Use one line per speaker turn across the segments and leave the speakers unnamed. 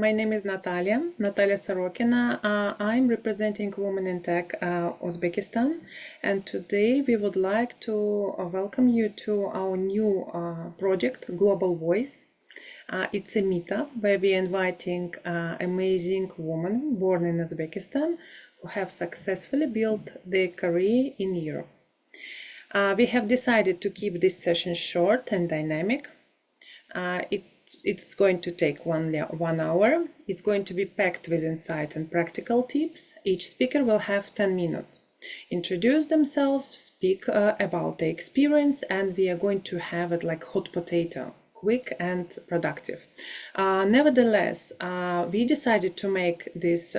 My name is Natalya Sorokina. I'm representing Women in Tech Uzbekistan, and today we would like to welcome you to our new project, Global Voice. It's a meetup where we are inviting amazing women born in Uzbekistan who have successfully built their career in Europe. We have decided to keep this session short and dynamic. It's going to take one hour. It's going to be packed with insights and practical tips. Each speaker will have 10 minutes. Introduce themselves, speak about their experience, and we are going to have it like hot potato, quick and productive. Nevertheless, we decided to make this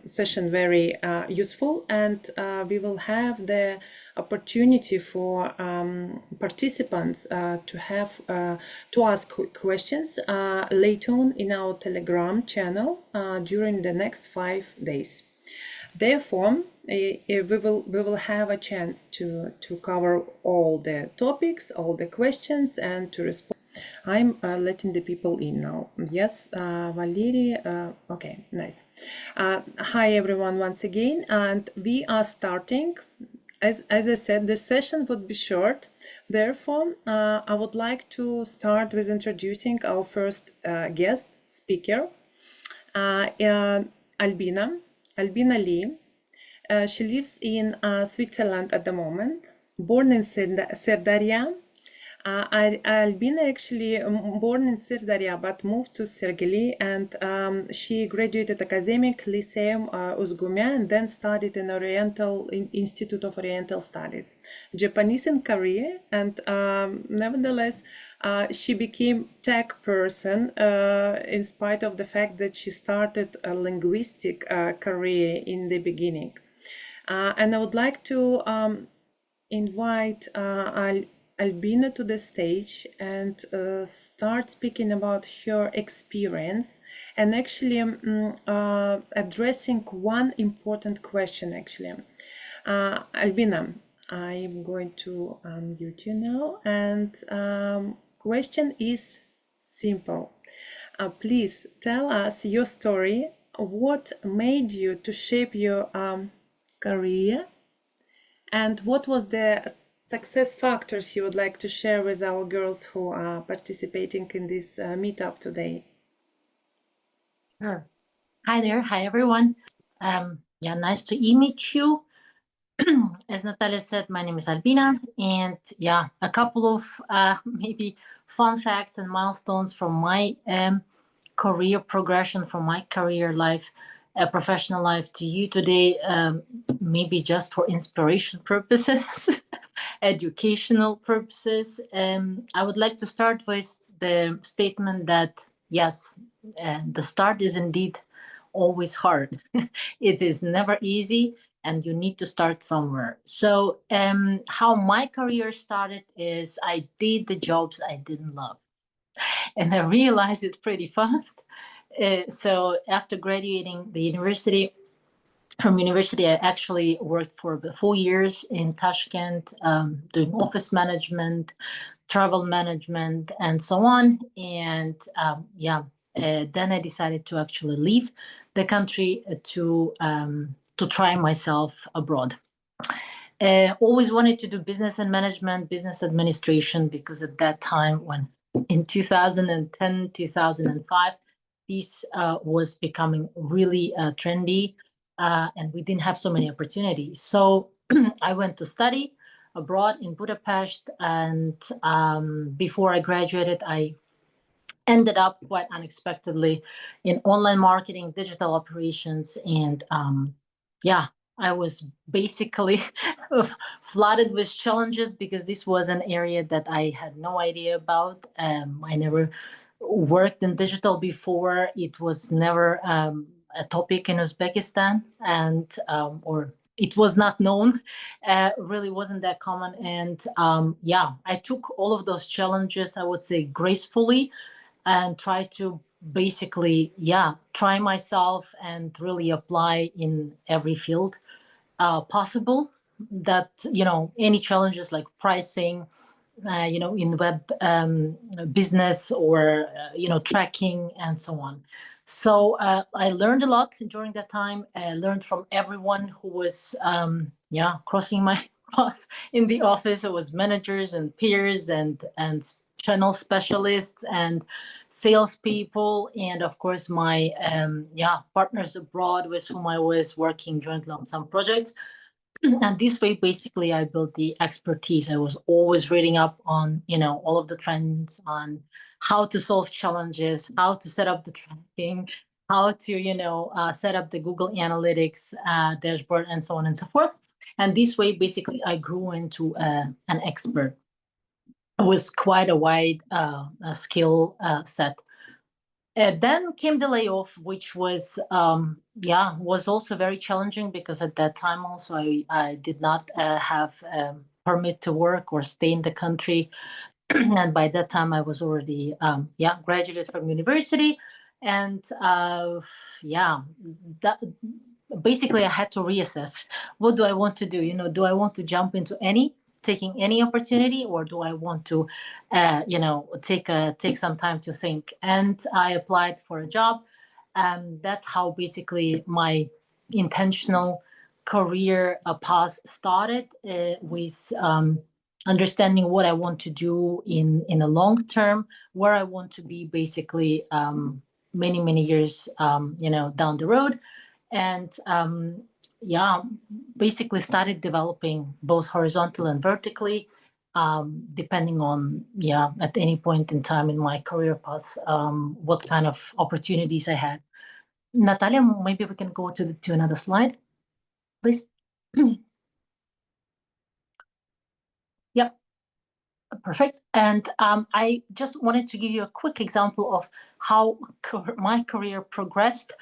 session very useful, and we will have the opportunity for participants to ask questions later on in our Telegram channel during the next 5 days. Therefore, we will have a chance to cover all the topics, all the questions, and to respond. I'm letting the people in now. Yes, Valery. Okay, nice. Hi everyone once again, and we are starting. As I said, this session would be short. Therefore, I would like to start with introducing our first guest speaker, Albina Lee. She lives in Switzerland at the moment. Born in Syrdarya. Albina actually born in Syrdarya but moved to Sergeli, and she graduated academic Lyceum Uzgumia and then studied in Institute of Oriental Studies, Japanese in Korea, and nevertheless she became tech person in spite of the fact that she started a linguistic career in the beginning. And I would like to invite Albina to the stage and start speaking about her experience and actually addressing one important question actually. Albina, I'm going to unmute you now, and question is simple. Please tell us your story. What made you to shape your career, and what was the success factors you would like to share with our girls who are participating in this meetup today?
Sure. Hi there. Hi, everyone. Yeah, nice to meet you. As Natalya said, my name is Albina, and yeah, a couple of maybe fun facts and milestones from my career progression, from my career life, professional life to you today, maybe just for inspiration purposes. Educational purposes. I would like to start with the statement that yes, the start is indeed always hard. It is never easy, and you need to start somewhere. So how my career started is I did the jobs I didn't love, and I realized it pretty fast. So after graduating from university, I actually worked for 4 years in Tashkent, doing office management, travel management, and so on. And then I decided to actually leave the country to try myself abroad. Always wanted to do business and management, business administration, because at that time, when in 2010, 2005, this was becoming really trendy. And we didn't have so many opportunities. So I went to study abroad in Budapest, and before I graduated, I ended up quite unexpectedly in online marketing, digital operations, and I was basically flooded with challenges because this was an area that I had no idea about. I never worked in digital before. It was never a topic in Uzbekistan, and or it was not known, really wasn't that common. And I took all of those challenges, I would say, gracefully, and tried to basically, try myself and really apply in every field possible. That, any challenges like pricing, in web business or, tracking and so on. So I learned a lot during that time. I learned from everyone who was, crossing my path in the office. It was managers and peers and channel specialists and salespeople, and of course my partners abroad with whom I was working jointly on some projects. And this way, basically, I built the expertise. I was always reading up on, all of the trends on how to solve challenges, how to set up the tracking, how to, set up the Google Analytics dashboard, and so on and so forth. And this way, basically, I grew into an expert with quite a wide skill set. Then came the layoff, which was was also very challenging because at that time also I did not have permit to work or stay in the country, and by that time I was already graduated from university, and that basically I had to reassess what do I want to do. Do I want to jump into taking any opportunity, or do I want to take some time to think? And I applied for a job, and that's how basically my intentional career path started, with understanding what I want to do in the long term, where I want to be basically many years down the road. And basically started developing both horizontal and vertically, depending on at any point in time in my career path, what kind of opportunities I had. Natalia, maybe we can go to another slide, please. Yep. Perfect. And I just wanted to give you a quick example of how my career progressed,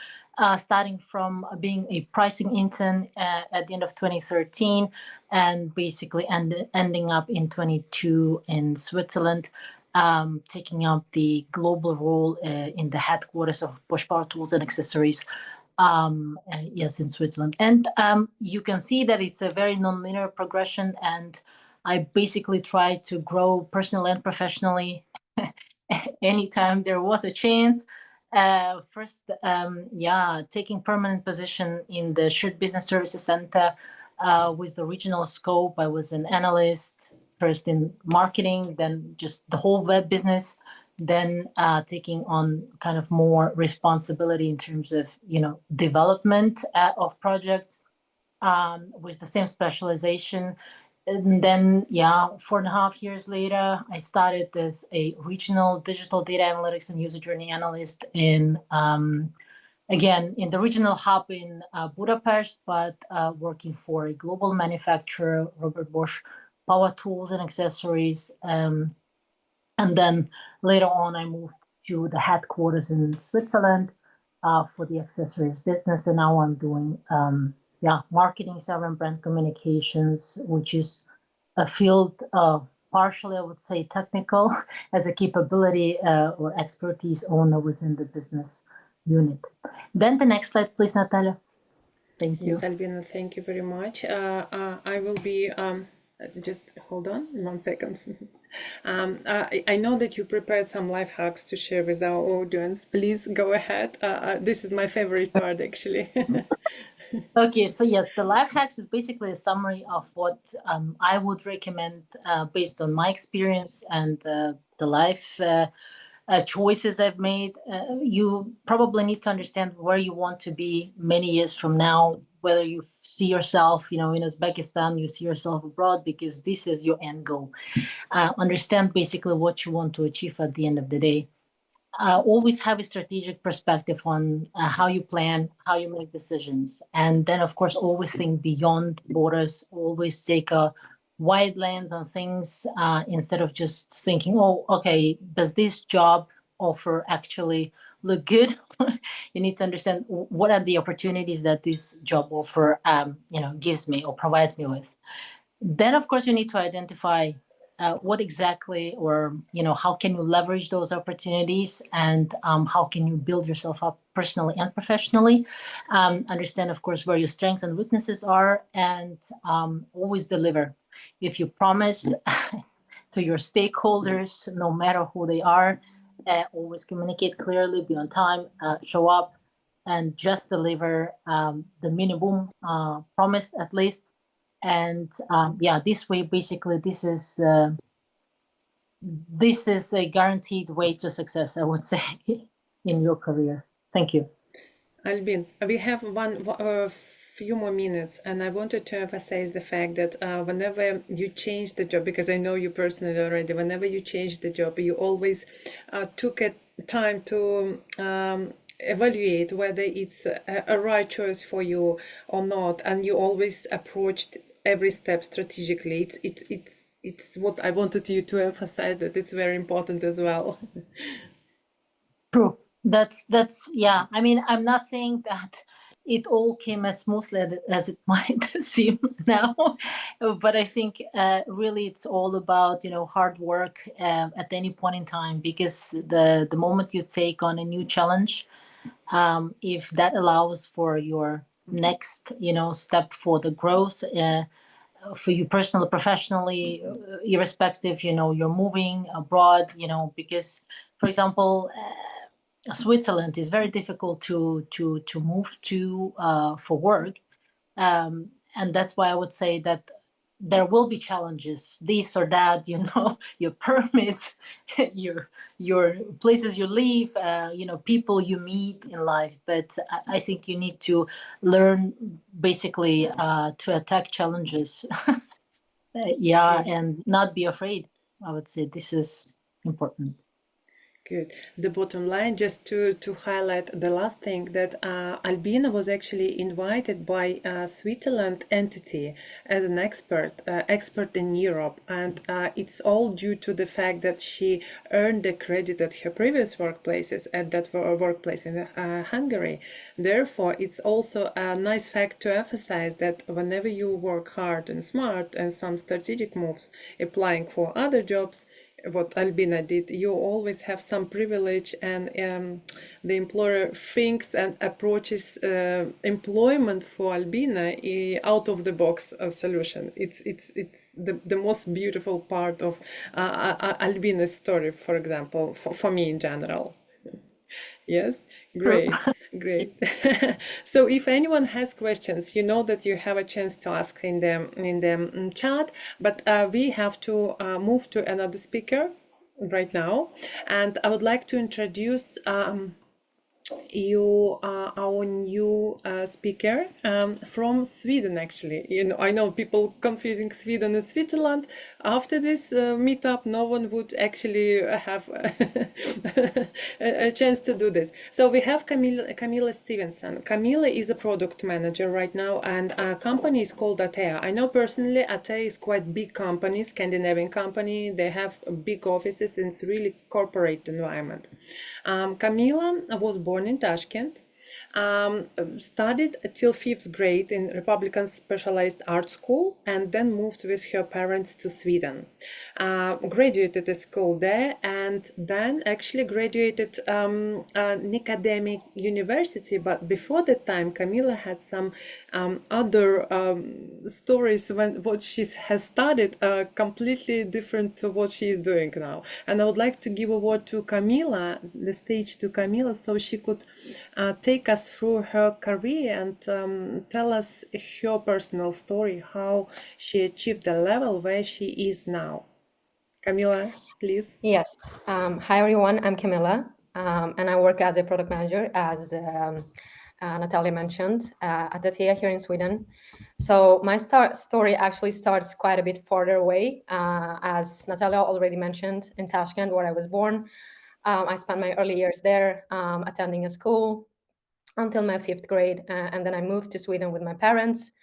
starting from being a pricing intern at the end of 2013, and basically ending up in 22 in Switzerland, taking up the global role in the headquarters of Bosch Power Tools and Accessories. Yes, in Switzerland. And you can see that it's a very non-linear progression, and I basically tried to grow personally and professionally anytime there was a chance. First, taking permanent position in the Shared Business Services Center with the regional scope. I was an analyst, first in marketing, then just the whole web business, then taking on kind of more responsibility in terms of, development of projects with the same specialization. And then, 4.5 years later, I started as a regional digital data analytics and user journey analyst again, in the regional hub in Budapest, but working for a global manufacturer, Robert Bosch Power Tools and Accessories. And then later on, I moved to the headquarters in Switzerland for the accessories business. And now I'm doing marketing, sales, and brand communications, which is a field partially, I would say, technical as a capability or expertise owner within the business unit. Then the next slide, please, Natalia. Thank you.
Yes, Albina, thank you very much. I will be, just hold on 1 second. I know that you prepared some life hacks to share with our audience. Please go ahead. This is my favorite part, actually.
Okay, so yes, the life hacks is basically a summary of what I would recommend based on my experience and the life choices I've made. You probably need to understand where you want to be many years from now, whether you see yourself, in Uzbekistan, you see yourself abroad, because this is your end goal. Understand basically what you want to achieve at the end of the day. Always have a strategic perspective on how you plan, how you make decisions. And then, of course, always think beyond borders, always take a wide lens on things instead of just thinking, oh, okay, does this job offer actually look good? You need to understand what are the opportunities that this job offer gives me or provides me with. Then, of course, you need to identify what exactly, or how can you leverage those opportunities, and how can you build yourself up personally and professionally. Understand, of course, where your strengths and weaknesses are, and always deliver. If you promise to your stakeholders, no matter who they are, always communicate clearly, be on time, show up, and just deliver the minimum promised at least. And yeah, this way, basically, this is a guaranteed way to success, I would say, in your career. Thank you.
Albin, we have few more minutes, and I wanted to emphasize the fact that whenever you change the job, because I know you personally already, whenever you change the job, you always took a time to evaluate whether it's a right choice for you or not, and you always approached every step strategically. It's what I wanted you to emphasize, that it's very important as well.
True. That's yeah. I mean, I'm not saying that it all came as smoothly as it might seem now, but I think really it's all about hard work at any point in time, because the moment you take on a new challenge, if that allows for your next step for the growth, for you personally, professionally, irrespective, you're moving abroad, because, for example, Switzerland is very difficult to move to for work, and that's why I would say that there will be challenges, this or that, your permits, your places you live, people you meet in life. But I think you need to learn basically to attack challenges, yeah, and not be afraid. I would say this is important.
Good. The bottom line, just to highlight the last thing, that Albina was actually invited by Switzerland entity as an expert in Europe, and it's all due to the fact that she earned the credit at her previous workplaces, at that workplace in Hungary. Therefore, it's also a nice fact to emphasize that whenever you work hard and smart and some strategic moves, applying for other jobs, what Albina did, you always have some privilege, and the employer thinks and approaches employment for Albina out of the box solution. It's the most beautiful part of Albina's story, for example, for me in general. Yes, great, great. So if anyone has questions, you know that you have a chance to ask in the chat, but we have to move to another speaker right now, and I would like to introduce you our new speaker from Sweden. Actually, I know people confusing Sweden and Switzerland. After this meetup, no one would actually have a chance to do this. So we have Camilla Stevenson. Camilla is a product manager right now, and our company is called Atea. I know personally Atea is quite big company, Scandinavian company. They have big offices in really corporate environment. Camilla was born in Tashkent, studied till 5th grade in Republican Specialized Art School, and then moved with her parents to Sweden. Graduated a school there, and then actually graduated an academic university. But before that time, Camilla had some other stories when what she has studied completely different to what she is doing now. And I would like to give a word to Camilla, the stage to Camilla, so she could take us through her career and tell us her personal story, how she achieved the level where she is now. Camilla, please.
Yes. Hi, everyone. I'm Camilla, and I work as a product manager, as Natalia mentioned, at Atea here in Sweden. So my story actually starts quite a bit farther away. As Natalia already mentioned, in Tashkent, where I was born. I spent my early years there, attending a school until my 5th grade, and then I moved to Sweden with my parents.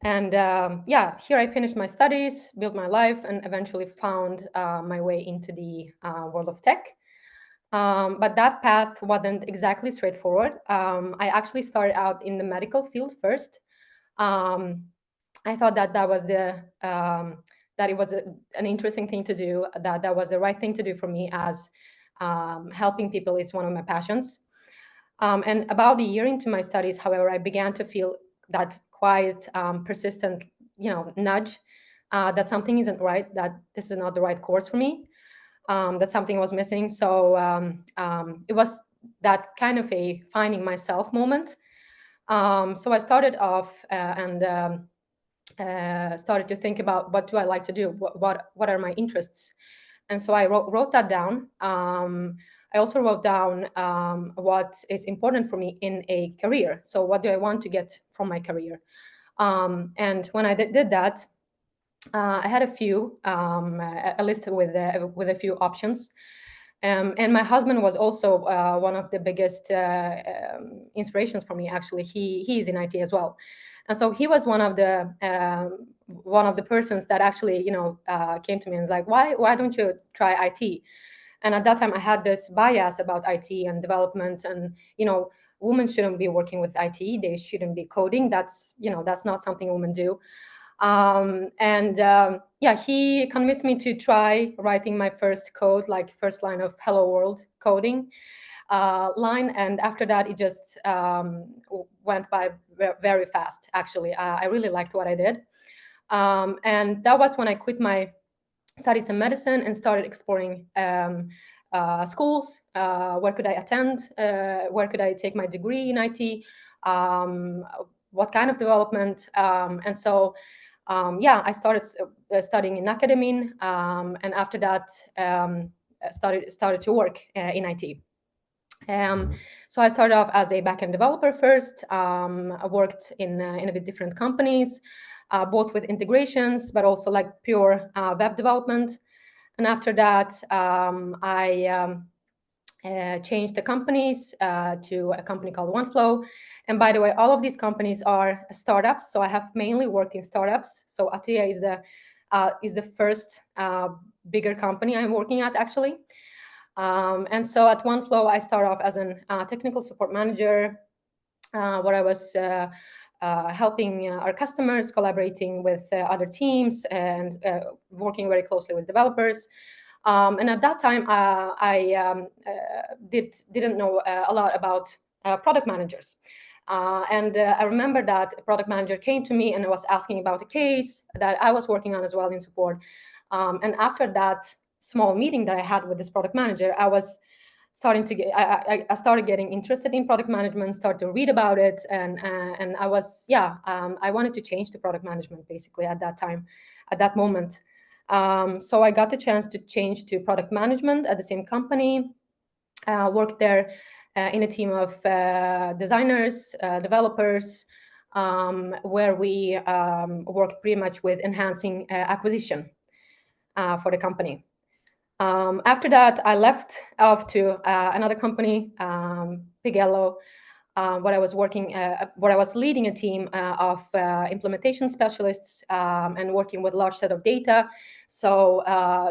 Yeah, here I finished my studies, built my life, and eventually found my way into the world of tech. But that path wasn't exactly straightforward. I actually started out in the medical field first. I thought that was that it was an interesting thing to do, that was the right thing to do for me, as helping people is one of my passions. And about a year into my studies, however, I began to feel that quite persistent, nudge that something isn't right, that this is not the right course for me. that something was missing. So it was that kind of a finding myself moment. So I started off and started to think about what do I like to do? What are my interests? And so I wrote that down. I also wrote down what is important for me in a career. So what do I want to get from my career? And when I did that, I had a list with a few options. And my husband was also one of the biggest inspirations for me. Actually, he's in IT as well, and so he was one of the persons that actually came to me and was like, why don't you try IT? And at that time, I had this bias about IT and development, and women shouldn't be working with IT. They shouldn't be coding. That's not something women do. He convinced me to try writing my first code, like first line of hello world coding line. And after that, it just went by very fast, actually. I really liked what I did. And that was when I quit my studies in medicine and started exploring schools. Where could I attend? Where could I take my degree in IT? What kind of development? I started studying in academy, and after that, started to work in IT. So I started off as a backend developer first. I worked in a bit different companies, both with integrations, but also like pure web development. And after that, I changed the companies to a company called OneFlow. And by the way, all of these companies are startups. So I have mainly worked in startups. So Atea is the first bigger company I'm working at, actually. And so at OneFlow, I started off as a technical support manager, where I was helping our customers, collaborating with other teams, and working very closely with developers. And at that time, I didn't know a lot about product managers. I remember that a product manager came to me and was asking about a case that I was working on as well in support. And after that small meeting that I had with this product manager, I was starting to get, I started getting interested in product management, started to read about it. And I was, I wanted to change to product management basically at that time, at that moment. So I got the chance to change to product management at the same company, worked there in a team of designers, developers, where we worked pretty much with enhancing acquisition for the company. After that, I left off to another company, Big Yellow, where I was working, where I was leading a team of implementation specialists and working with a large set of data. So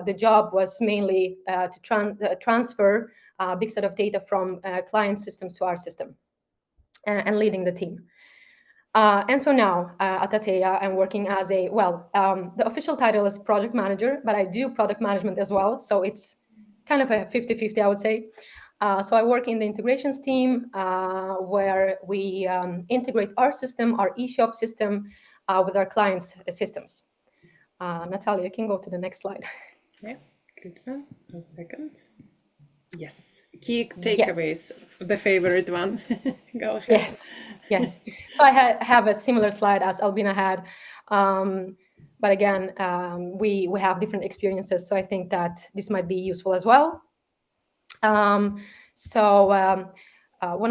the job was mainly to transfer a big set of data from client systems to our system and leading the team. And so now at Atea, I'm working as the official title is project manager, but I do product management as well. So it's kind of a 50-50, I would say. So I work in the integrations team where we integrate our system, our eShop system, with our clients' systems. Natalia, you can go to the next slide.
Yeah, good one. 1 second. Yes, key takeaways, the favorite one. Go ahead.
Yes. So I have a similar slide as Albina had. But again, we have different experiences. So I think that this might be useful as well. When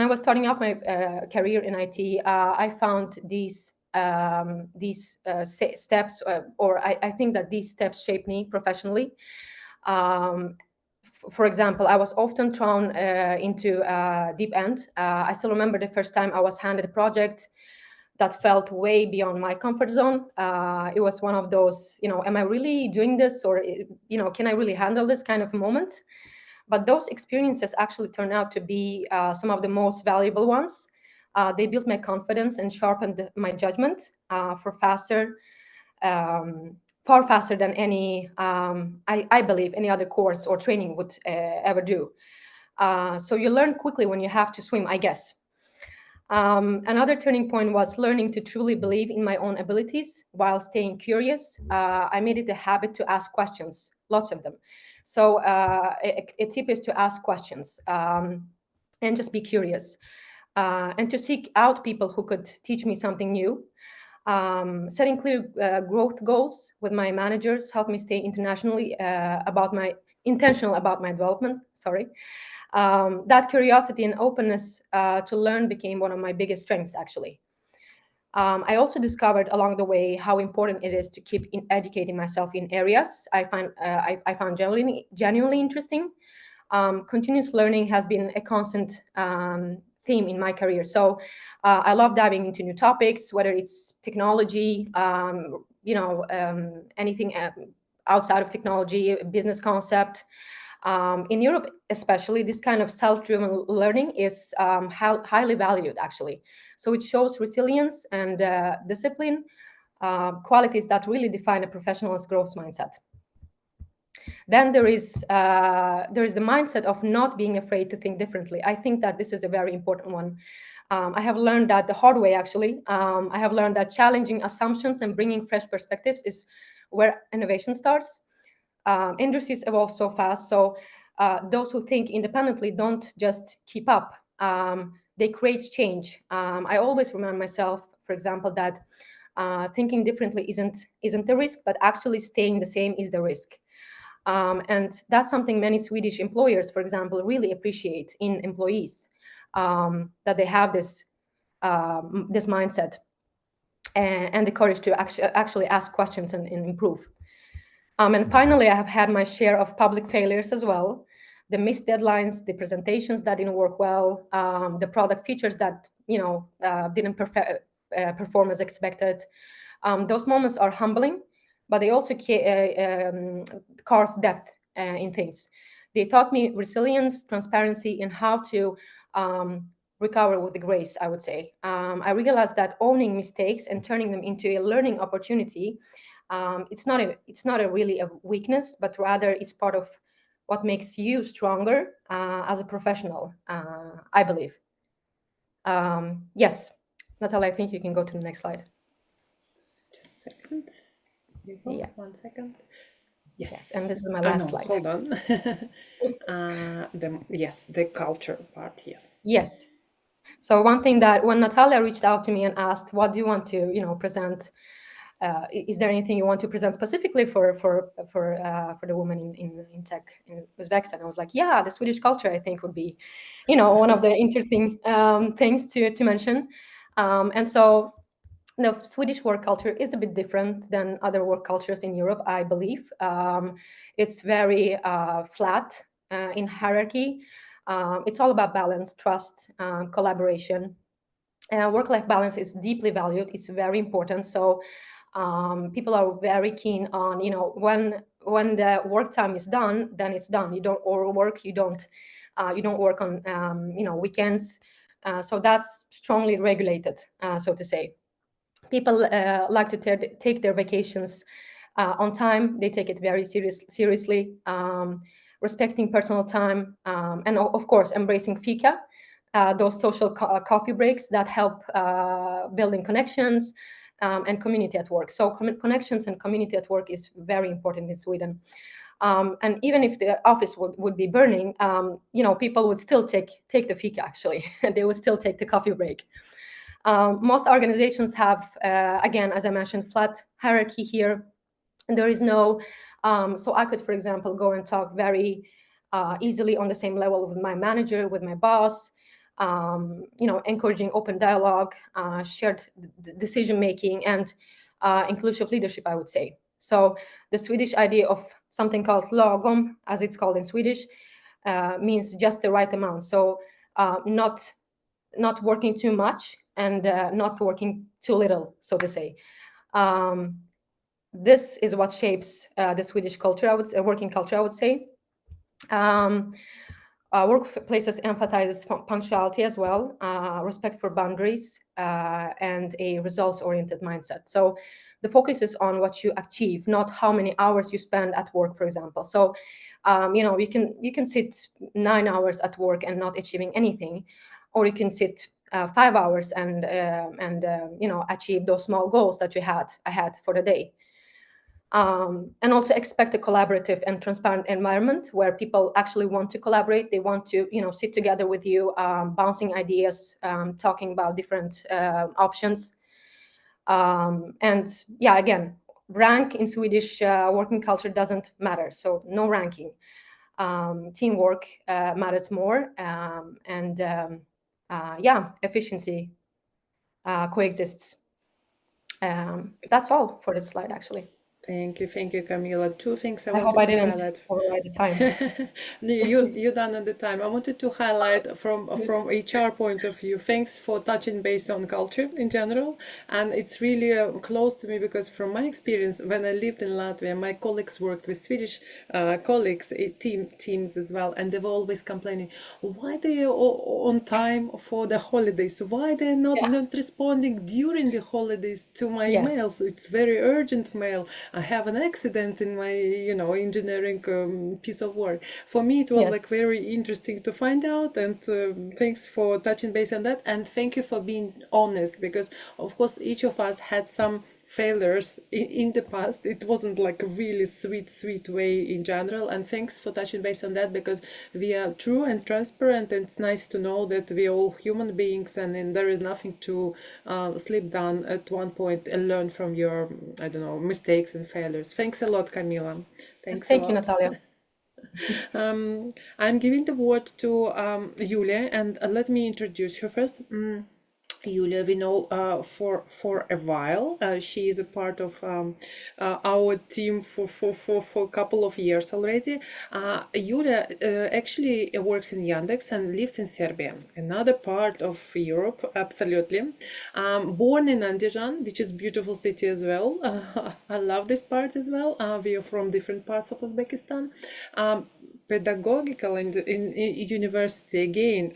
I was starting off my career in IT, I found these steps, or I think that these steps shaped me professionally. For example, I was often thrown into deep end. I still remember the first time I was handed a project that felt way beyond my comfort zone. It was one of those, am I really doing this, or can I really handle this kind of moment? But those experiences actually turned out to be some of the most valuable ones. They built my confidence and sharpened my judgment far faster than any, I believe, any other course or training would ever do. So you learn quickly when you have to swim, I guess. Another turning point was learning to truly believe in my own abilities while staying curious. I made it a habit to ask questions, lots of them. So a tip is to ask questions and just be curious and to seek out people who could teach me something new. Setting clear growth goals with my managers helped me stay intentional about my development. Sorry. That curiosity and openness to learn became one of my biggest strengths, actually. I also discovered along the way how important it is to keep educating myself in areas I found genuinely interesting. Continuous learning has been a constant theme in my career. So I love diving into new topics, whether it's technology, anything outside of technology, a business concept. In Europe, especially, this kind of self-driven learning is highly valued, actually. So it shows resilience and discipline, qualities that really define a professional's growth mindset. Then there is the mindset of not being afraid to think differently. I think that this is a very important one. I have learned that the hard way, actually. I have learned that challenging assumptions and bringing fresh perspectives is where innovation starts. Industries evolve so fast, so those who think independently don't just keep up. They create change. I always remind myself, for example, that thinking differently isn't the risk, but actually staying the same is the risk. And that's something many Swedish employers, for example, really appreciate in employees, that they have this mindset and the courage to actually ask questions and improve. And finally, I have had my share of public failures as well. The missed deadlines, the presentations that didn't work well, the product features that didn't perform as expected. Those moments are humbling, but they also carve depth in things. They taught me resilience, transparency, and how to recover with the grace, I would say. I realized that owning mistakes and turning them into a learning opportunity, it's not really a weakness, but rather it's part of what makes you stronger as a professional, I believe. Yes, Natalya, I think you can go to the next slide.
Just a second.
Yeah.
1 second. Yes.
And this is my last slide.
Hold on. The culture part, yes.
Yes. So one thing that when Natalya reached out to me and asked, what do you want to, present? Is there anything you want to present specifically for the women in tech in Uzbekistan? I was like, yeah, the Swedish culture, I think, would be, one of the interesting things to mention. And so the Swedish work culture is a bit different than other work cultures in Europe, I believe. It's very flat in hierarchy. It's all about balance, trust, collaboration. Work-life balance is deeply valued. It's very important. So people are very keen on, when the work time is done, then it's done. You don't overwork. You don't work on weekends. So that's strongly regulated, so to say. People like to take their vacations on time. They take it very seriously, respecting personal time, and of course embracing fika, those social coffee breaks that help building connections and community at work. So connections and community at work is very important in Sweden. And even if the office would be burning, people would still take the fika, actually. They would still take the coffee break. Most organizations have, again, as I mentioned, flat hierarchy here. And there is no, so I could, for example, go and talk very easily on the same level with my manager, with my boss, encouraging open dialogue, shared decision-making, and inclusive leadership, I would say. So the Swedish idea of something called lagom, as it's called in Swedish, means just the right amount. So not working too much and not working too little, so to say. This is what shapes the Swedish culture, working culture, I would say. Workplaces emphasizes punctuality as well, respect for boundaries, and a results-oriented mindset. So the focus is on what you achieve, not how many hours you spend at work, for example. So, you can sit 9 hours at work and not achieving anything, or you can sit 5 hours and achieve those small goals that you had for the day. and also expect a collaborative and transparent environment where people actually want to collaborate. They want to, sit together with you, bouncing ideas, talking about different options. And yeah, again, rank in Swedish working culture doesn't matter. So no ranking. Teamwork matters more. Yeah, efficiency coexists. That's all for this slide, actually.
Thank you, Camilla. Two things I
I hope
wanted
I
to
didn't
highlight.
override the time.
No, you done at the time. I wanted to highlight from HR point of view. Thanks for touching base on culture in general, and it's really close to me because from my experience when I lived in Latvia, my colleagues worked with Swedish colleagues, teams as well, and they were always complaining, why they are on time for the holidays? Why they're not responding during the holidays to my
Yes.
emails? It's very urgent mail. I have an accident in my, engineering piece of work. For me, it was
Yes.
like very interesting to find out, and thanks for touching base on that. And thank you for being honest, because of course each of us had some failures in the past. It wasn't like a really sweet way in general, and thanks for touching base on that, because we are true and transparent, and it's nice to know that we are all human beings, and there is nothing to slip down at one point and learn from your, I don't know, mistakes and failures. Thanks a lot, Camilla. Thanks
Thank
a
you,
lot.
Natalia.
I'm giving the word to Yulia, and let me introduce her first. Yulia, we know for a while. She is a part of our team for a couple of years already. Yulia actually works in Yandex and lives in Serbia, another part of Europe, absolutely. Born in Andijan, which is a beautiful city as well. I love this part as well. We are from different parts of Uzbekistan. Pedagogical in university, again,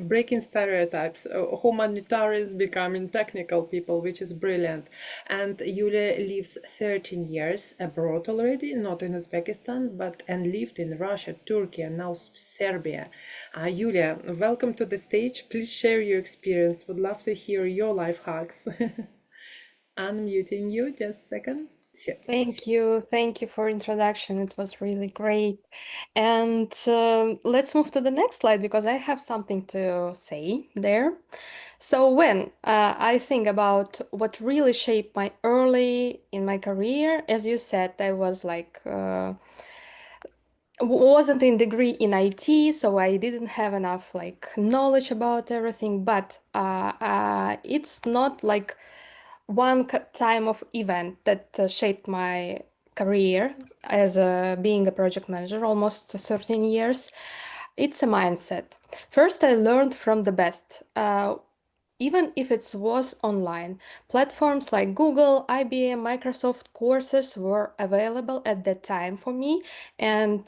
breaking stereotypes, humanitarians becoming technical people, which is brilliant. And Yulia lives 13 years abroad already, not in Uzbekistan, and lived in Russia, Turkey, and now Serbia. Yulia, welcome to the stage. Please share your experience. Would love to hear your life hacks. Unmuting you, just a second.
Thank you for introduction. It was really great. And let's move to the next slide because I have something to say there. So when I think about what really shaped my early in my career, as you said, I was like wasn't in degree in IT, so I didn't have enough like knowledge about everything. But it's not like one time of event that shaped my career as being a project manager, almost 13 years. It's a mindset. First, I learned from the best. Even if it was online, platforms like Google, IBM, Microsoft courses were available at that time for me, and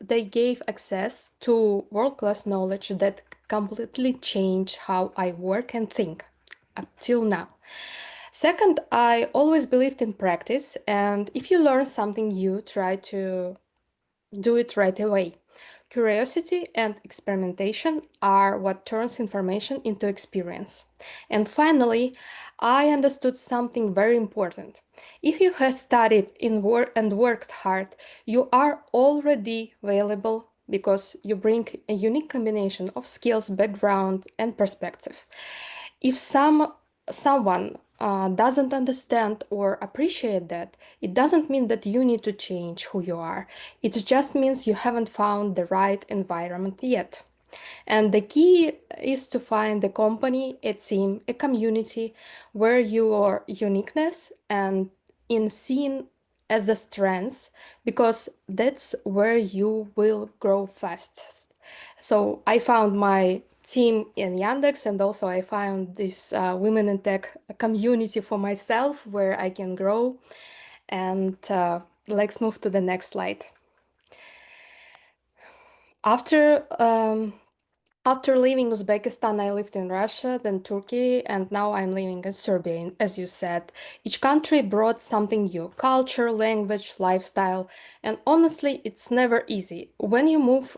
they gave access to world-class knowledge that completely changed how I work and think up till now. Second, I always believed in practice, and if you learn something new, try to do it right away. Curiosity and experimentation are what turns information into experience. And finally, I understood something very important. If you have studied and worked hard, you are already valuable because you bring a unique combination of skills, background, and perspective. If someone doesn't understand or appreciate that, it doesn't mean that you need to change who you are. It just means you haven't found the right environment yet. And the key is to find a company, a team, a community where your uniqueness and in seen as a strength, because that's where you will grow fastest. So I found my team in Yandex, and also I found this women in tech community for myself where I can grow. And let's move to the next slide. After leaving Uzbekistan, I lived in Russia, then Turkey, and now I'm living in Serbia. As you said, each country brought something new: culture, language, lifestyle, and honestly, it's never easy. When you move,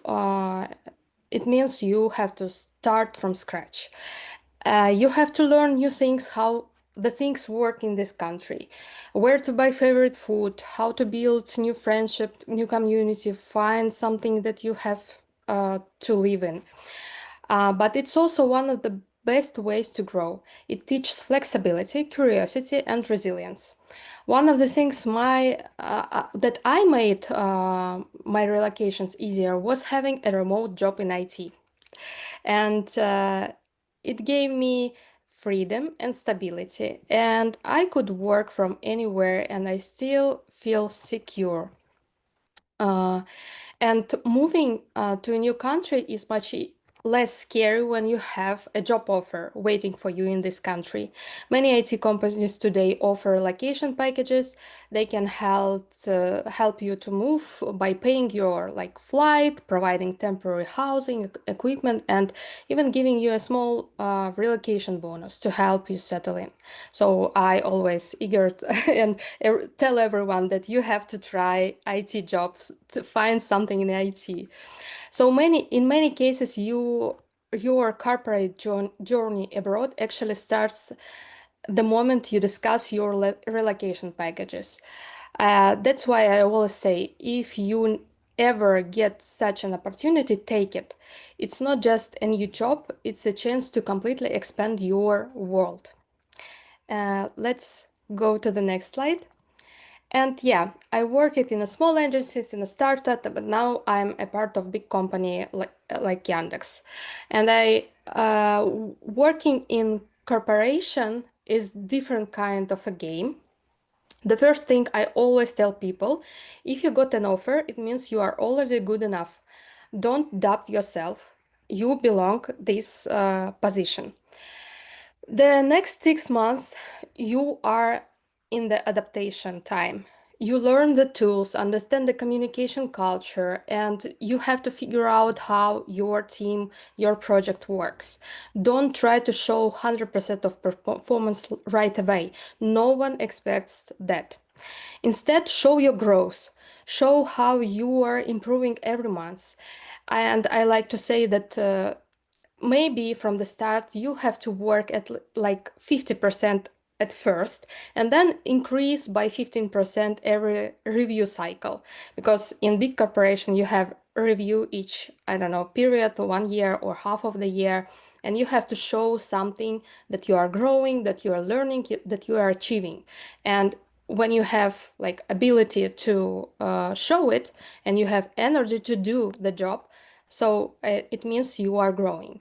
it means you have to start from scratch. You have to learn new things, how the things work in this country, where to buy favorite food, how to build new friendship, new community, find something that you have to live in. But it's also one of the best ways to grow. It teaches flexibility, curiosity, and resilience. One of the things that I made my relocations easier was having a remote job in IT, and it gave me freedom and stability, and I could work from anywhere, and I still feel secure. Uh, and moving to a new country is much less scary when you have a job offer waiting for you in this country. Many IT companies today offer location packages. They can help you to move by paying your like flight, providing temporary housing, equipment, and even giving you a small relocation bonus to help you settle in. So I always eager and tell everyone that you have to try IT jobs to find something in IT. So in many cases, your corporate journey abroad actually starts the moment you discuss your relocation packages. That's why I always say, if you ever get such an opportunity, take it. It's not just a new job, it's a chance to completely expand your world. Let's go to the next slide. And yeah, I worked in a small agencies in a startup, but now I'm a part of big company like Yandex. And I working in corporation is different kind of a game. The first thing I always tell people, if you got an offer, it means you are already good enough. Don't doubt yourself. You belong this position. The next 6 months, you are in the adaptation time. You learn the tools, understand the communication culture, and you have to figure out how your team, your project works. Don't try to show 100% of performance right away. No one expects that. Instead, show your growth. Show how you are improving every month. And I like to say that maybe from the start you have to work at like 50% at first and then increase by 15% every review cycle, because in big corporation you have review each, I don't know, period, 1 year or half of the year, and you have to show something that you are growing, that you are learning, that you are achieving. And when you have like ability to show it and you have energy to do the job, so it means you are growing.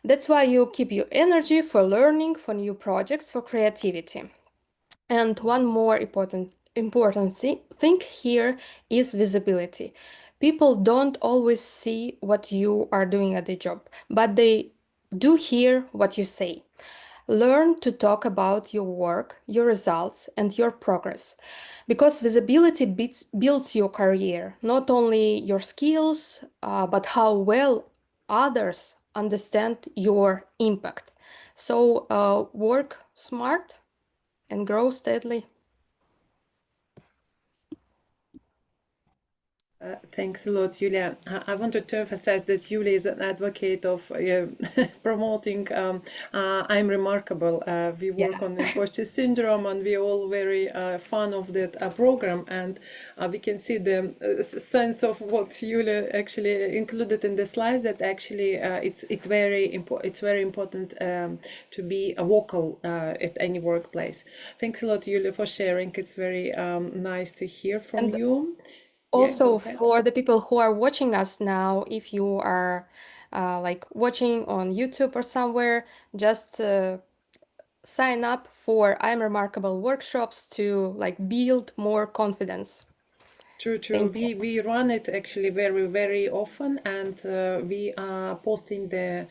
That's why you keep your energy for learning, for new projects, for creativity. And one more important thing here is visibility. People don't always see what you are doing at the job, but they do hear what you say. Learn to talk about your work, your results, and your progress, because visibility builds your career, not only your skills, but how well others understand your impact. So work smart and grow steadily.
Thanks a lot, Julia. I wanted to emphasize that Julia is an advocate of promoting I'm remarkable. We work on imposter syndrome, and we're all very fan of that program, and we can see the sense of what Julia actually included in the slides, that actually it's very important to be vocal at any workplace. Thanks a lot, Julia, for sharing. It's very nice to hear from you.
Also, for the people who are watching us now, if you are like watching on YouTube or somewhere, just sign up for I'm Remarkable workshops to like build more confidence.
True. We run it actually very often, and we are posting the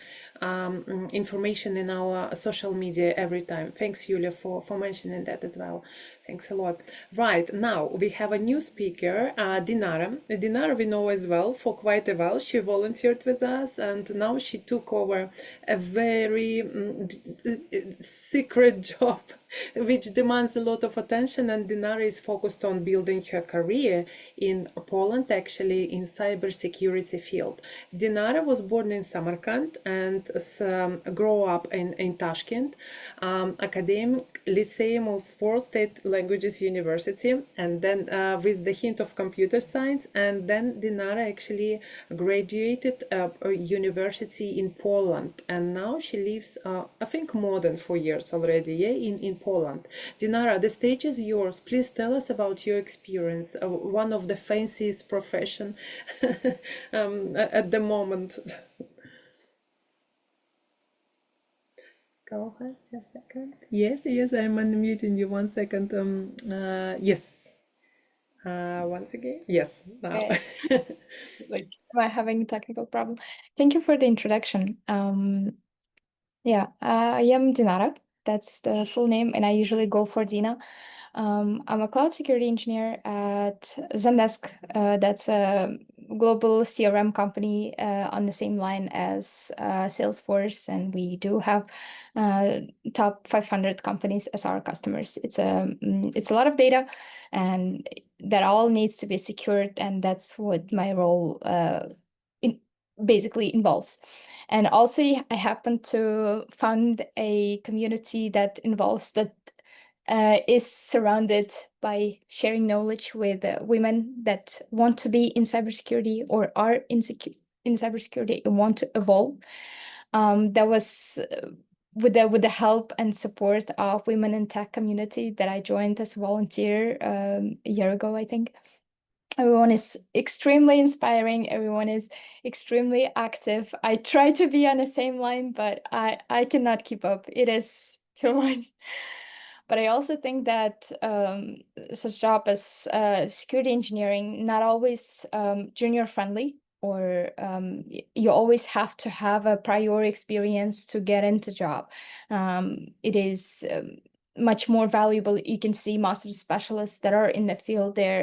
information in our social media every time. Thanks, Julia, for mentioning that as well. Thanks a lot. Right, now we have a new speaker, Dinora. Dinora we know as well for quite a while. She volunteered with us, and now she took over a very secret job which demands a lot of attention, and Dinara is focused on building her career in Poland, actually in cybersecurity field. Dinara was born in Samarkand and grew up in Tashkent, academic Lyceum of Four State Languages University, and then with the hint of computer science, and then Dinara actually graduated a university in Poland, and now she lives, I think, more than 4 years already, yeah, in Poland. Dinara, the stage is yours. Please tell us about your experience, one of the fanciest profession at the moment. Go ahead, just a second. Yes, I'm unmuting you. 1 second. Yes. Once again. Yes. Now.
Okay. Like, am I having a technical problem? Thank you for the introduction. Yeah, I am Dinara. That's the full name, and I usually go for Dina. I'm a cloud security engineer at Zendesk. That's a global CRM company on the same line as Salesforce, and we do have top 500 companies as our customers. It's a lot of data, and that all needs to be secured, and that's what my role basically involves. And also, I happen to found a community that is surrounded by sharing knowledge with women that want to be in cybersecurity or are in cybersecurity and want to evolve. That was with the help and support of Women in Tech community that I joined as a volunteer a year ago, I think. Everyone is extremely inspiring. Everyone is extremely active. I try to be on the same line, but I cannot keep up. It is too much. But I also think that such job as security engineering, not always junior friendly, or you always have to have a prior experience to get into job. It is much more valuable. You can see most of the specialists that are in the field, they're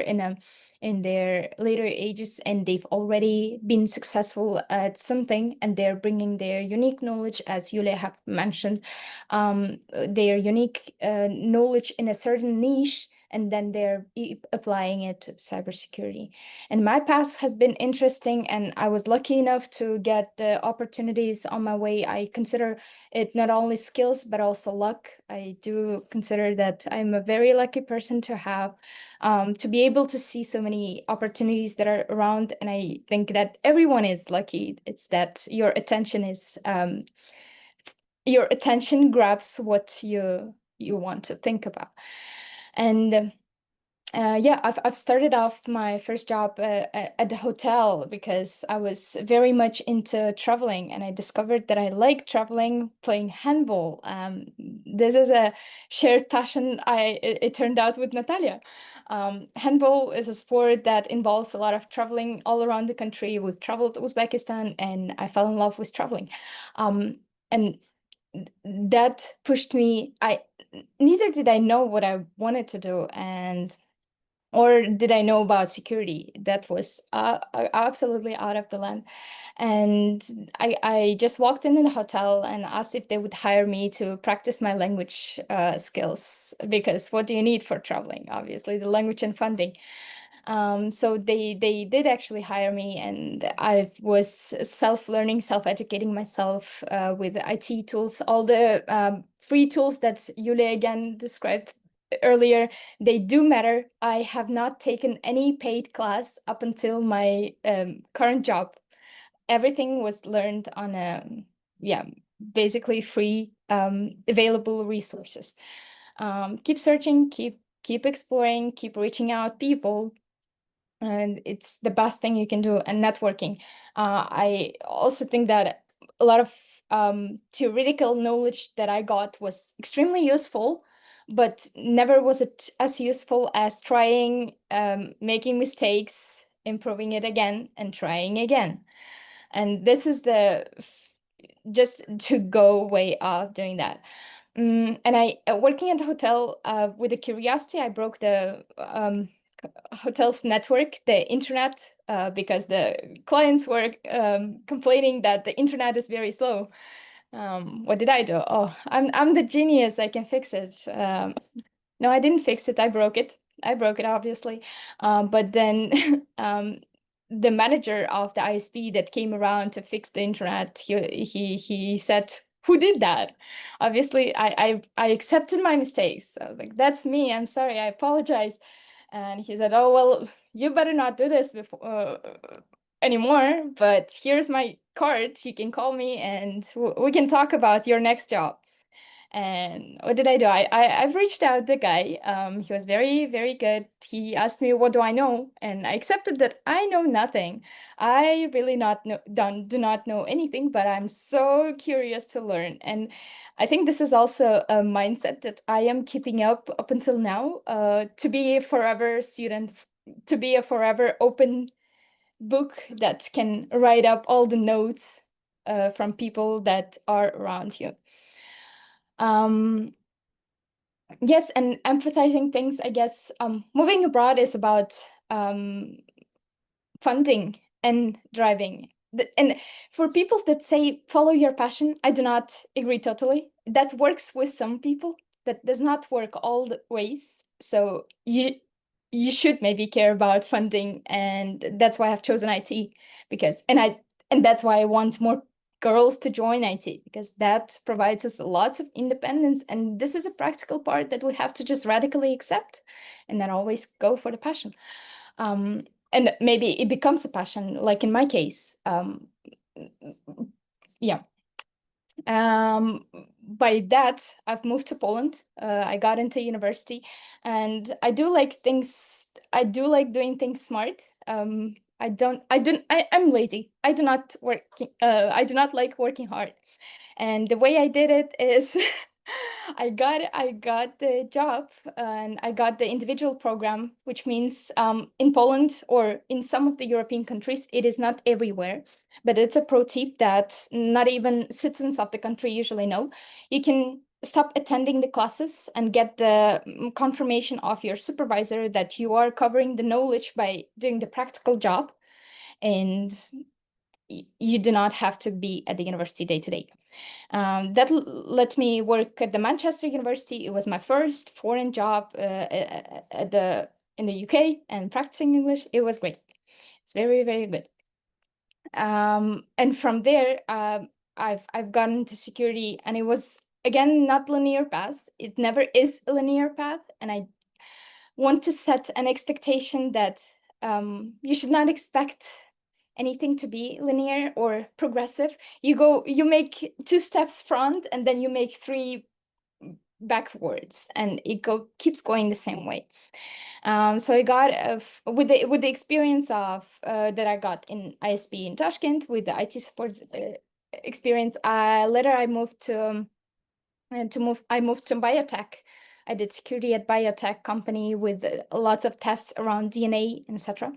in their later ages, and they've already been successful at something, and they're bringing their unique knowledge, as Yulia have mentioned, their unique knowledge in a certain niche, and then they're applying it to cybersecurity. And my path has been interesting, and I was lucky enough to get the opportunities on my way. I consider it not only skills, but also luck. I do consider that I'm a very lucky person to have, to be able to see so many opportunities that are around. And I think that everyone is lucky. It's that your attention grabs what you want to think about. And yeah, I've started off my first job at the hotel because I was very much into traveling, and I discovered that I like traveling, playing handball. This is a shared passion. It turned out with Natalya. Handball is a sport that involves a lot of traveling all around the country. We've traveled to Uzbekistan, and I fell in love with traveling. And that pushed me. Neither did I know what I wanted to do, or did I know about security? That was absolutely out of the land. And I just walked in the hotel and asked if they would hire me to practice my language skills, because what do you need for traveling? Obviously, the language and funding. So they did actually hire me, and I was self-learning, self-educating myself with IT tools, all the free tools that Yulia again described earlier. They do matter. I have not taken any paid class up until my current job. Everything was learned on basically free available resources. Keep searching, keep exploring, keep reaching out people, and it's the best thing you can do. And networking. I also think that a lot of theoretical knowledge that I got was extremely useful, but never was it as useful as trying, making mistakes, improving it again, and trying again. And this is just to go way off doing that. And I working at the hotel with a curiosity, I broke the hotel's network, the internet, because the clients were complaining that the internet is very slow. What did I do? Oh, I'm the genius. I can fix it. No, I didn't fix it. I broke it. I broke it, obviously. But then the manager of the ISP that came around to fix the internet, he said, "Who did that?" Obviously, I accepted my mistakes. I was like, "That's me. I'm sorry. I apologize." And he said, "Oh, well, you better not do this before anymore, but here's my card. You can call me and we can talk about your next job." And what did I do? I've reached out the guy. He was very, very good. He asked me, "What do I know?" And I accepted that I know nothing. I really do not know anything, but I'm so curious to learn. And I think this is also a mindset that I am keeping up until now, to be a forever student, to be a forever open book that can write up all the notes from people that are around you. Yes, and emphasizing things, I guess, moving abroad is about funding and driving. And for people that say follow your passion, I do not agree totally. That works with some people. That does not work all the ways. So you should maybe care about funding, and that's why I've chosen IT, because and that's why I want more girls to join IT, because that provides us lots of independence, and this is a practical part that we have to just radically accept and then always go for the passion. And maybe it becomes a passion, like in my case. Yeah. By that, I've moved to Poland. I got into university, and I do like things. I do like doing things smart. I'm lazy. I do not work. I do not like working hard. And the way I did it is I got the job, and I got the individual program, which means in Poland or in some of the European countries, it is not everywhere, but it's a pro tip that not even citizens of the country usually know. You can stop attending the classes and get the confirmation of your supervisor that you are covering the knowledge by doing the practical job, and you do not have to be at the university day to day. That let me work at the Manchester University. It was my first foreign job in the UK and practicing English. It was great. It's very, very good. And from there, I've gotten into security, and it was again not linear path. It never is a linear path, and I want to set an expectation that you should not expect anything to be linear or progressive. You make 2 steps front, and then you make 3 backwards, and it keeps going the same way. So I got with the experience of that I got in ISP in Tashkent with the IT support experience. Later I moved to biotech. I did security at biotech company with lots of tests around DNA, etc.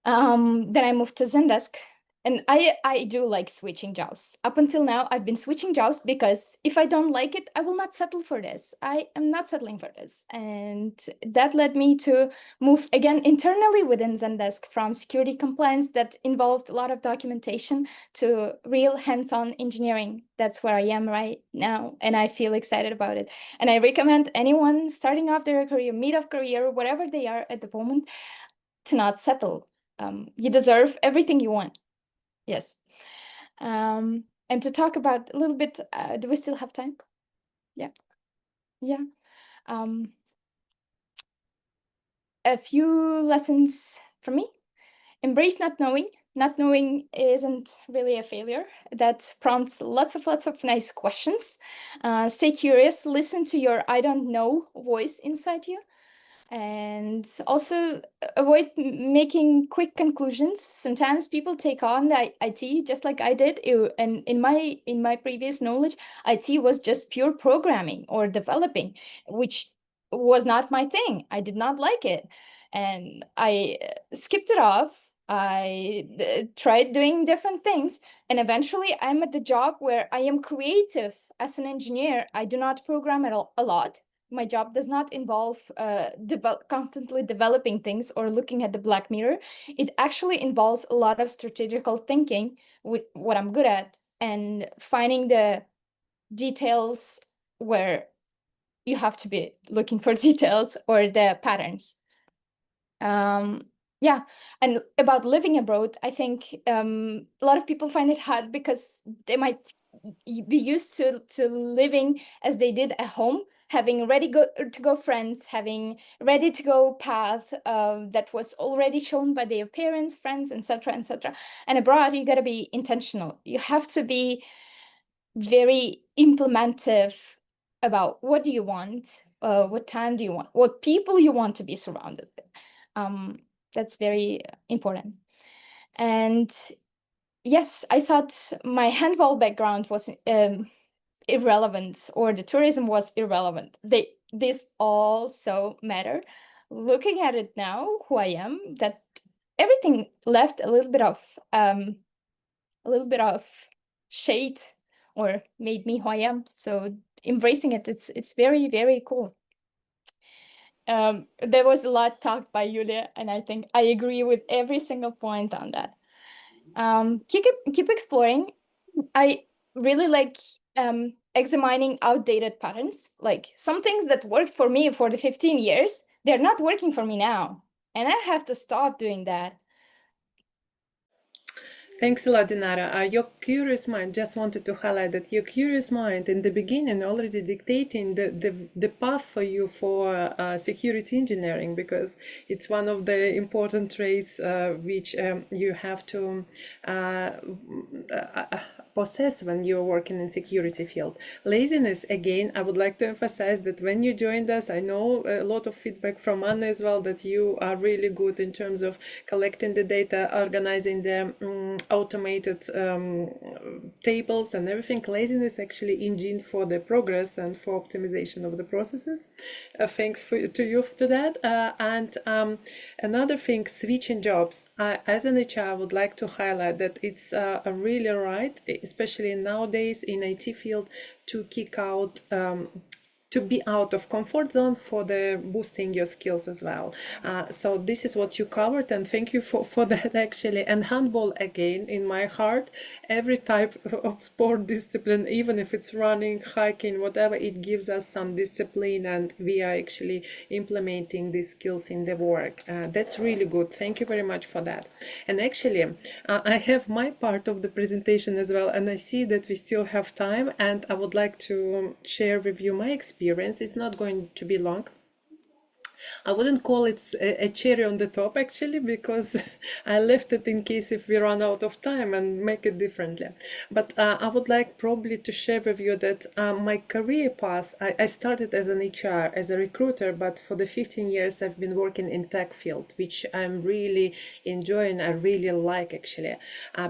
Then I moved to Zendesk, and I do like switching jobs. Up until now, I've been switching jobs because if I don't like it, I will not settle for this. I am not settling for this. And that led me to move again internally within Zendesk from security compliance that involved a lot of documentation to real hands-on engineering. That's where I am right now, and I feel excited about it. And I recommend anyone starting off their career, mid-of-career, whatever they are at the moment, to not settle. You deserve everything you want. Yes. And to talk about a little bit, do we still have time? Yeah. Yeah. A few lessons from me. Embrace not knowing. Not knowing isn't really a failure. That prompts lots of nice questions. Stay curious. Listen to your I don't know voice inside you. And also avoid making quick conclusions. Sometimes people take on the IT just like I did. And in my previous knowledge, IT was just pure programming or developing, which was not my thing. I did not like it, and I skipped it off. I tried doing different things, and eventually I'm at the job where I am creative as an engineer. I do not program at all, a lot. My job does not involve constantly developing things or looking at the Black Mirror. It actually involves a lot of strategical thinking, with what I'm good at. and finding the details where you have to be looking for details or the patterns. Yeah, and about living abroad, I think a lot of people find it hard because they might be used to living as they did at home, having ready to go friends, having ready to go path that was already shown by their parents, friends, etc., etc. And abroad, you got to be intentional. You have to be very implementive about what do you want, what time do you want, what people you want to be surrounded with. That's very important. And yes, I thought my handball background was irrelevant, or the tourism was irrelevant. This also matter. Looking at it now, who I am, that everything left a little bit of shade, or made me who I am. So embracing it, it's very, very cool. There was a lot talked by Yulia, and I think I agree with every single point on that. Keep exploring. I really like examining outdated patterns. Like some things that worked for me for the 15 years, they're not working for me now. And I have to stop doing that.
Thanks a lot, Dinara. Your curious mind, just wanted to highlight that your curious mind in the beginning already dictating the path for you for security engineering, because it's one of the important traits which you have to possess when you're working in security field. Laziness, again, I would like to emphasize that when you joined us, I know a lot of feedback from Anna as well, that you are really good in terms of collecting the data, organizing the automated tables and everything. Laziness actually engine for the progress and for optimization of the processes. Thanks to you to that. And another thing, switching jobs. As an HR, I would like to highlight that it's really right, especially nowadays in IT field, to kick out to be out of comfort zone for the boosting your skills as well. So this is what you covered, and thank you for that actually. And handball, again, in my heart, every type of sport discipline, even if it's running, hiking, whatever, it gives us some discipline, and we are actually implementing these skills in the work. That's really good. Thank you very much for that. And actually, I have my part of the presentation as well, and I see that we still have time, and I would like to share with you my experience. It's not going to be long. I wouldn't call it a cherry on the top actually, because I left it in case if we run out of time and make it differently. But I would like probably to share with you that my career path, I started as an HR, as a recruiter, but for the 15 years I've been working in tech field, which I'm really enjoying. I really like actually,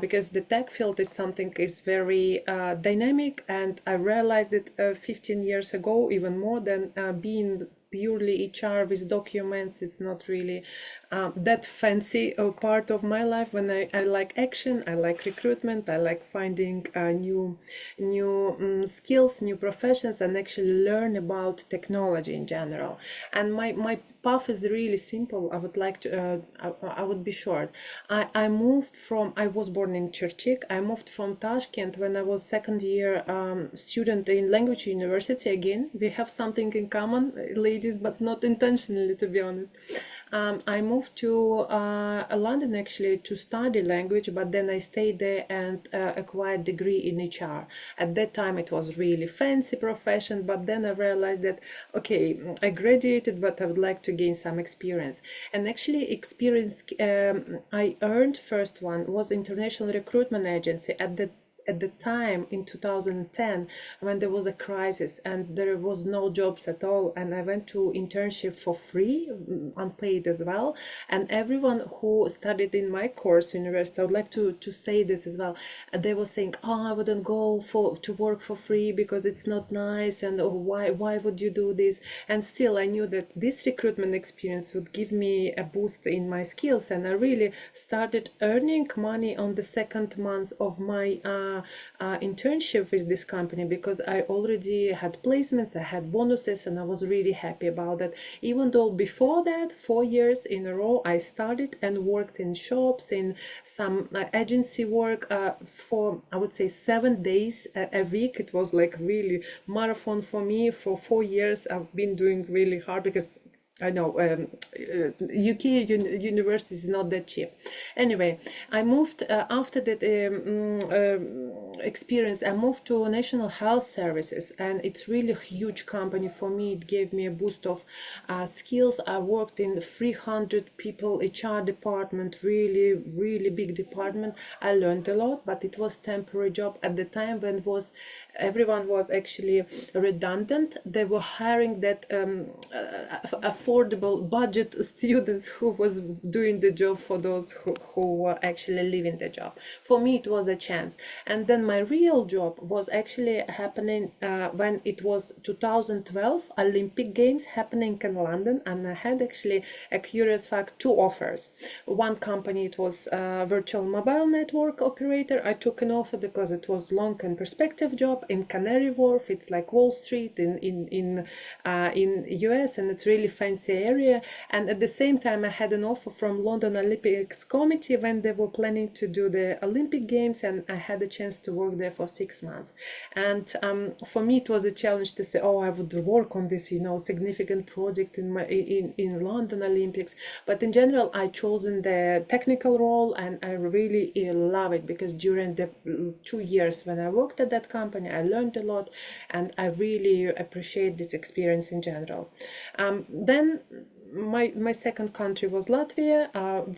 because the tech field is something is very dynamic, and I realized it 15 years ago, even more than being purely HR with documents. It's not really that fancy part of my life. When I like action, I like recruitment, I like finding new skills, new professions, and actually learn about technology in general. And my path is really simple. I would like to I would be short. I was born in Cherchik. I moved from Tashkent when I was second year student in language university. Again, we have something in common, ladies, but not intentionally, to be honest. I moved to London actually to study language, but then I stayed there and acquired degree in HR. At that time it was really fancy profession, but then I realized that, okay, I graduated, but I would like to gain some experience. And actually experience I earned first one was international recruitment agency at the time in 2010, when there was a crisis and there was no jobs at all, and I went to internship for free, unpaid as well. And everyone who studied in my course university, I would like to say this as well, they were saying, oh, I wouldn't go to work for free because it's not nice, and oh, why would you do this? And still I knew that this recruitment experience would give me a boost in my skills, and I really started earning money on the second month of my internship with this company because I already had placements, I had bonuses, and I was really happy about that. Even though before that, 4 years in a row, I studied and worked in shops, in some agency work for, I would say, 7 days a week. It was like really marathon for me. For 4 years, I've been doing really hard because I know UK university is not that cheap. Anyway, I moved after that experience. I moved to National Health Services, and it's really a huge company for me. It gave me a boost of skills. I worked in 300 people HR department, really big department. I learned a lot, but it was temporary job at the time when everyone was actually redundant. They were hiring that affordable budget students who was doing the job for those who were actually leaving the job. For me, it was a chance. And then my real job was actually happening when it was 2012 Olympic Games happening in London, and I had actually a curious fact, 2 offers. One company, it was a virtual mobile network operator. I took an offer because it was long and perspective job in Canary Wharf. It's like Wall Street in US, and it's really fancy area. And at the same time, I had an offer from London Olympics Committee when they were planning to do the Olympic Games, and I had a chance to work there for 6 months. And for me, it was a challenge to say, oh, I would work on this, significant project in London Olympics. But in general, I chosen the technical role, and I really love it because during the 2 years when I worked at that company, I learned a lot, and I really appreciate this experience in general. Then my second country was Latvia,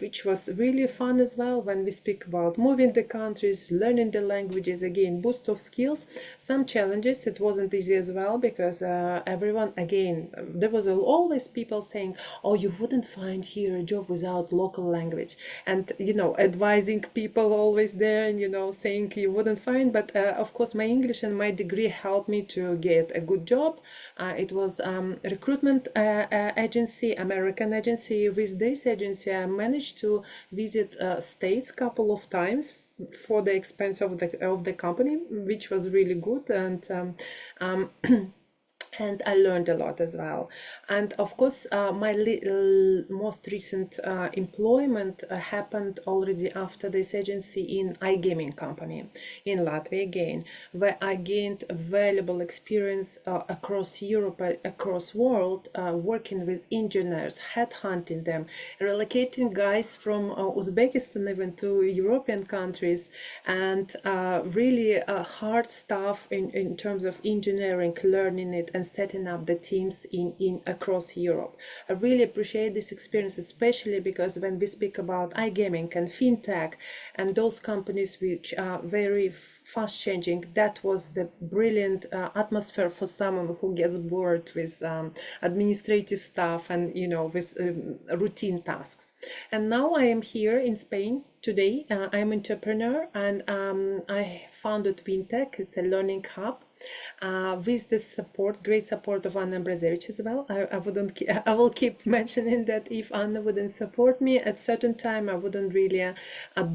which was really fun as well. When we speak about moving the countries, learning the languages, again, boost of skills. Some challenges, it wasn't easy as well because everyone, again, there was always people saying, oh, you wouldn't find here a job without local language, and advising people always there, and saying you wouldn't find. But of course, my English and my degree helped me to get a good job. It was recruitment agency, American agency. With this agency, I managed to visit states couple of times for the expense of the company, which was really good, and I learned a lot as well. And of course, my most recent employment happened already after this agency in iGaming company in Latvia again, where I gained valuable experience across Europe, across world, working with engineers, headhunting them, relocating guys from Uzbekistan even to European countries, and really hard stuff in terms of engineering, learning it, and setting up the teams in across Europe. I really appreciate this experience, especially because when we speak about iGaming and FinTech and those companies which are very fast changing, that was the brilliant atmosphere for someone who gets bored with administrative stuff and with routine tasks. And now I am here in Spain. Today, I'm an entrepreneur, and I founded WinTech. It's a learning hub with the great support of Anna Brazevich as well. I will keep mentioning that if Anna wouldn't support me at certain time, I wouldn't really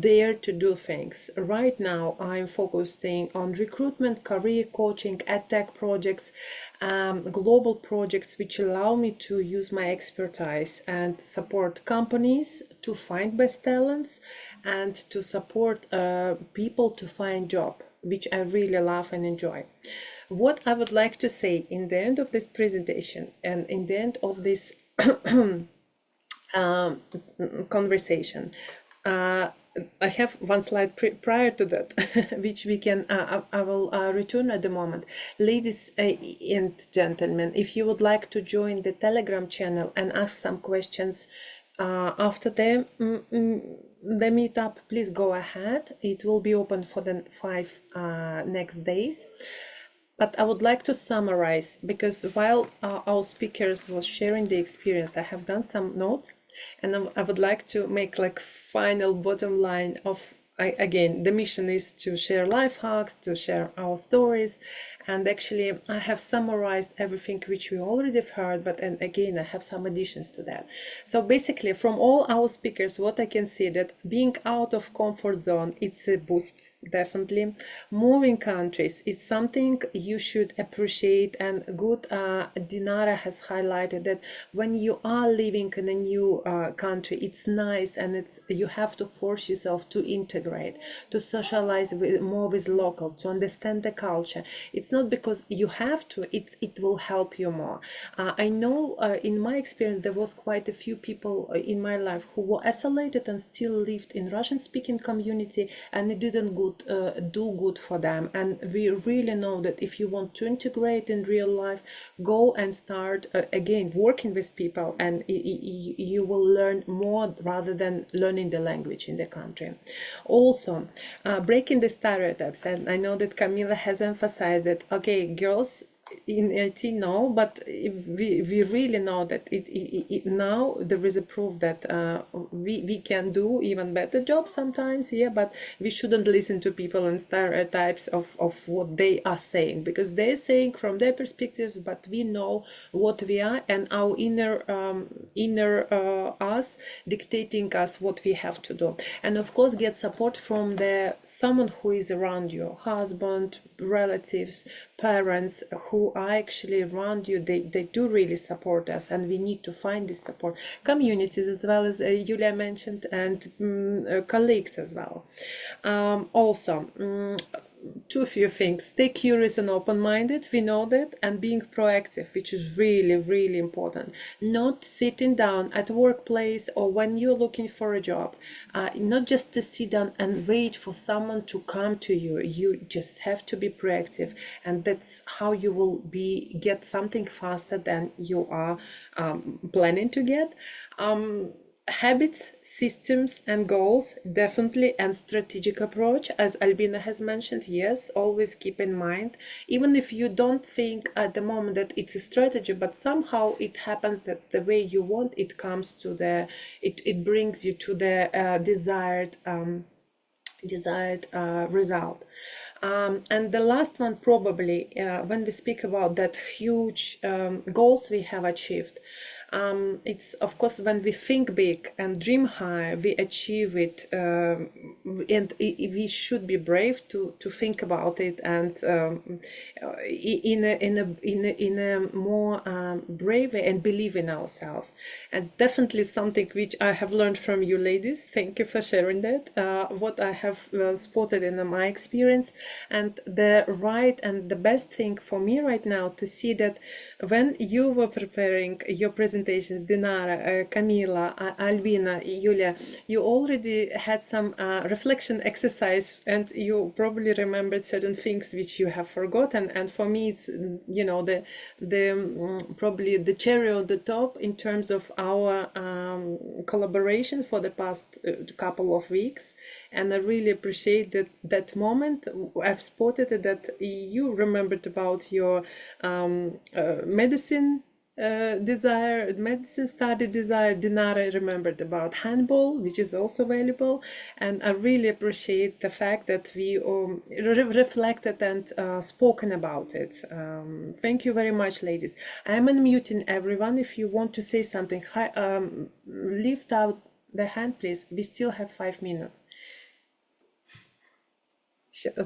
dare to do things. Right now, I'm focusing on recruitment, career coaching, EdTech projects, global projects which allow me to use my expertise and support companies to find best talents and to support people to find job, which I really love and enjoy. What I would like to say in the end of this presentation and in the end of this conversation, I have one slide prior to that, which we can, I will return at the moment. Ladies and gentlemen, if you would like to join the Telegram channel and ask some questions after the meetup, please go ahead. It will be open for the 5 next days. But I would like to summarize, because while our speakers was sharing the experience, I have done some notes, and I would like to make like final bottom line of, again, the mission is to share life hacks, to share our stories. And actually, I have summarized everything which we already have heard, but and again, I have some additions to that. So basically, from all our speakers, what I can see that being out of comfort zone, it's a boost. definitely. Moving countries is something you should appreciate, and good Dinara has highlighted that when you are living in a new country, it's nice, and it's you have to force yourself to integrate, to socialize more with locals, to understand the culture. It's not because you have to, it will help you more. I know in my experience there was quite a few people in my life who were isolated and still lived in Russian speaking community, and it didn't do good for them. And we really know that if you want to integrate in real life, go and start again working with people, and you will learn more rather than learning the language in the country. Also, breaking the stereotypes, and I know that Camilla has emphasized that, okay, girls in IT, no, but we really know that now there is a proof that we can do even better job sometimes, yeah, but we shouldn't listen to people and stereotypes of what they are saying, because they're saying from their perspectives, but we know what we are, and our inner us dictating us what we have to do. And of course, get support from someone who is around you, husband, relatives, parents who are actually around you. They do really support us, and we need to find this support. Communities, as well as Yulia mentioned, and colleagues as well. Also, two few things: stay curious and open-minded, we know that, and being proactive, which is really, really important. Not sitting down at workplace or when you're looking for a job, not just to sit down and wait for someone to come to you. You just have to be proactive, and that's how you will get something faster than you are planning to get. Habits, systems, and goals, definitely, and strategic approach, as Albina has mentioned. Yes, always keep in mind, even if you don't think at the moment that it's a strategy, but somehow it happens that the way you want it comes to it brings you to the desired result. And the last one, probably, when we speak about that huge goals we have achieved, it's of course when we think big and dream high, we achieve it, and we should be brave to think about it, and in a more brave way, and believe in ourselves. And definitely something which I have learned from you ladies. Thank you for sharing that. What I have spotted in my experience, and the right and the best thing for me right now to see that when you were preparing your presentations, Dinara, Camilla, Albina, Yulia, you already had some reflection exercise, and you probably remembered certain things which you have forgotten. And for me, it's probably the cherry on the top in terms of our collaboration for the past couple of weeks. And I really appreciate that moment. I've spotted that you remembered about your medicine study desire. Dinara remembered about handball, which is also valuable. And I really appreciate the fact that we reflected and spoken about it. Thank you very much, ladies. I'm unmuting everyone. If you want to say something, lift out the hand, please. We still have 5 minutes.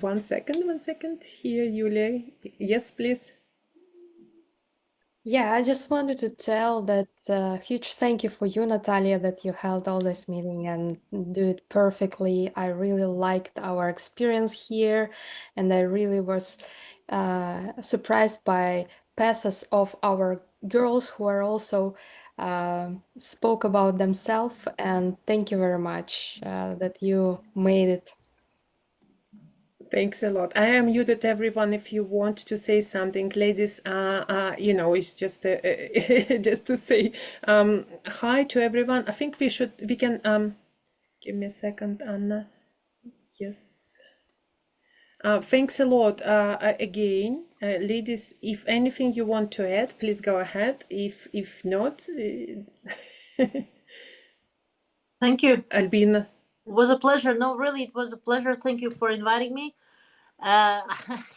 One second. Here, Yulia. Yes, please.
Yeah, I just wanted to tell that huge thank you for you, Natalia, that you held all this meeting and do it perfectly. I really liked our experience here, and I really was surprised by paths of our girls who are also spoke about themselves. And thank you very much that you made it.
Thanks a lot. I am muted, everyone. If you want to say something, ladies, it's just just to say hi to everyone. I think we can give me a second, Anna. Yes. Thanks a lot again, ladies. If anything you want to add, please go ahead. If not,
Thank you.
Albina.
It was a pleasure. No, really, it was a pleasure. Thank you for inviting me.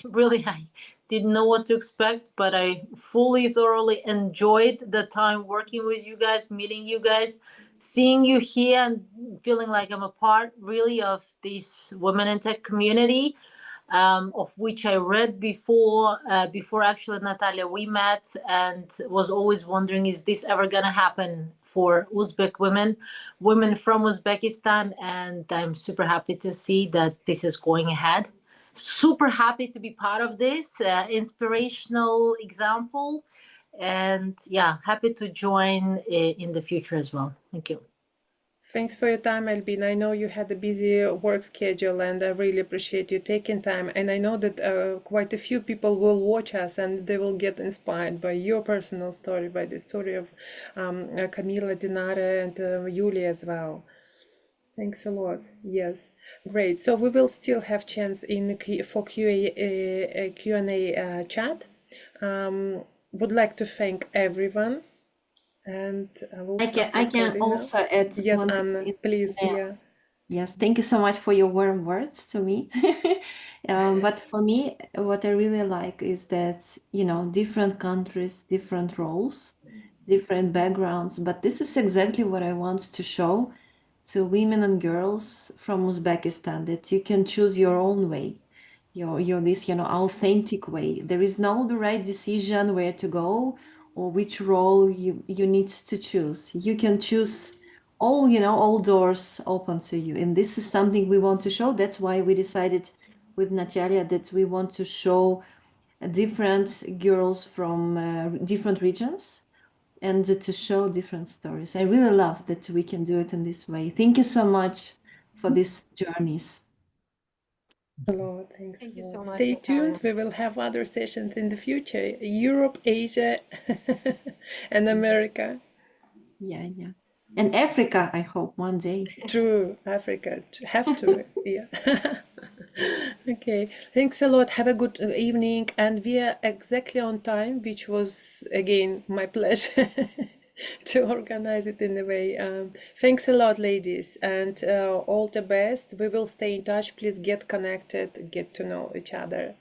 Really, I didn't know what to expect, but I thoroughly enjoyed the time working with you guys, meeting you guys. seeing you here and feeling like I'm a part really of this women in tech community, of which I read before actually Natalia we met, and was always wondering, is this ever gonna happen for Uzbek women from Uzbekistan? And I'm super happy to see that this is going ahead. Super happy to be part of this inspirational example, and yeah, happy to join in the future as well. Thank you.
Thanks for your time, Albina. I know you had a busy work schedule, and I really appreciate you taking time. And I know that quite a few people will watch us, and they will get inspired by your personal story, by the story of Camilla, Dinora, and Yulia as well. Thanks a lot. Yes, great. So we will still have chance for Q&A chat. Would like to thank everyone. And
I can also add
yes,
one
Anna,
thing.
please. Yeah.
Yes, thank you so much for your warm words to me. But for me, what I really like is that, you know, different countries, different roles, different backgrounds, but this is exactly what I want to show to women and girls from Uzbekistan, that you can choose your own way, your this, you know, authentic way. There is no the right decision where to go or which role you need to choose. You can choose all, you know, all doors open to you. And this is something we want to show. That's why we decided with Natalia that we want to show different girls from different regions and to show different stories. I really love that we can do it in this way. Thank you so much for these journeys.
Hello, thanks.
Thank
a
you so
lot.
much,
Stay
Natalia.
tuned. We will have other sessions in the future. Europe, Asia, and America.
Yeah. And Africa, I hope one day.
True, Africa. Have to. Yeah. Okay. Thanks a lot. Have a good evening. And we are exactly on time, which was again my pleasure to organize it in a way. Thanks a lot, ladies, and all the best. We will stay in touch. Please get connected, get to know each other.